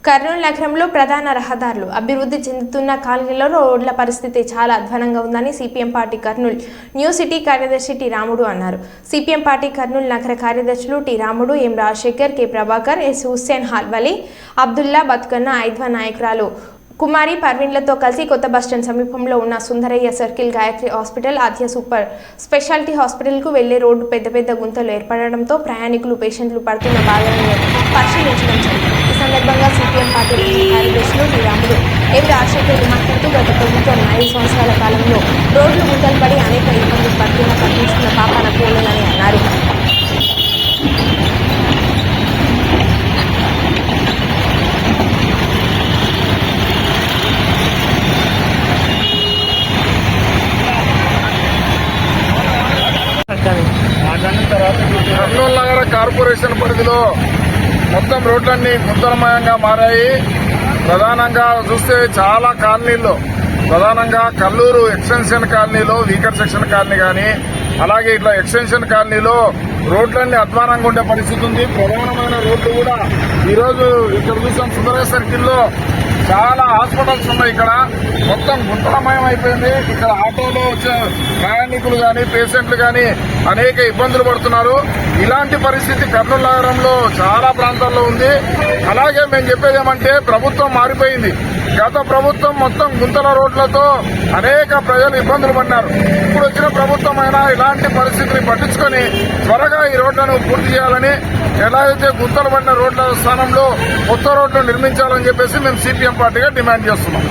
కర్నూలు నగరంలో ప్రధాన రహదారులు అభివృద్ధి చెందుతున్న కాలనీలో రోడ్ల పరిస్థితి చాలా అధ్వానంగా ఉందని CPM party Kurnool new city కార్యదర్శి టి రాముడు అన్నారు. సిపిఎం పార్టీ కర్నూలు నగర కార్యదర్శులు టి రాముడు, ఎం రాజశేఖర్, కె ప్రభాకర్, ఎస్ హుస్సేన్ హాల్వలి, అబ్దుల్లా, బతుకన్న, ఐద్వా నాయకురాలు కుమారి పర్వీన్లతో కలిసి కొత్త బస్టాండ్ సమీపంలో ఉన్న సుందరయ్య సర్కిల్, గాయత్రి హాస్పిటల్, ఆద్య సూపర్ స్పెషాలిటీ హాస్పిటల్కు వెళ్లే రోడ్డు పెద్ద పెద్ద గుంతలు ఏర్పడడంతో ప్రయాణికులు, పేషెంట్లు పడుతున్న బాధలను పరిశీలించడం జరిగింది. ఈ సందర్భంగా సిపిఎం పార్టీ కార్యదర్శులు టి రాముడు, ఎం రాజశేఖర్ మాట్లాడుతూ గత ప్రభుత్వం 5 సంవత్సరాల కాలంలో రోడ్లు గుంతలు పడి అనేక ఇబ్బందులు పడుతున్న పట్టించుకున్న పాపాన పోలేదని అన్నారు. కర్నూలు నగర కార్పొరేషన్ పరిధిలో మొత్తం రోడ్లన్నీ గుంతలమయంగా మారాయి. ప్రధానంగా చూస్తే చాలా కాలనీల్లో, ప్రధానంగా కల్లూరు ఎక్స్టెన్షన్ కాలనీలో, వీకర్ సెక్షన్ కాలనీ కానీ, అలాగే ఇట్లా ఎక్స్టెన్షన్ కాలనీలో రోడ్లన్నీ అధ్వానంగా ఉండే పరిస్థితి ఉంది. ప్రధానమైన రోడ్లు కూడా ఈరోజు ఇక్కడ చూసాం సుందరయ్య సర్కిల్లో చాలా హాస్పిటల్స్ ఉన్నాయి. ఇక్కడ మొత్తం గుంతలమయం అయిపోయింది. ఇక్కడ ఆటోలో వచ్చే ప్రయాణికులు కానీ, పేషెంట్లు కానీ అనేక ఇబ్బందులు పడుతున్నారు. ఇలాంటి పరిస్థితి కర్నూలు నగరంలో చాలా ప్రాంతాల్లో ఉంది. అలాగే మేము చెప్పేది ఏమంటే, ప్రభుత్వం మారిపోయింది. గత ప్రభుత్వం మొత్తం గుంతల రోడ్లతో అనేక ప్రజలు ఇబ్బందులు పడ్డారు. ఇప్పుడు వచ్చిన ప్రభుత్వం అయినా ఇలాంటి పరిస్థితిని పట్టించుకొని త్వరగా ఈ రోడ్లను పూర్తి చేయాలని, ఎలా అయితే గుంతలు పడిన రోడ్ల స్థానంలో కొత్త రోడ్లు నిర్మించాలని చెప్పేసి మేము సిపిఎం పార్టీగా డిమాండ్ చేస్తున్నాం.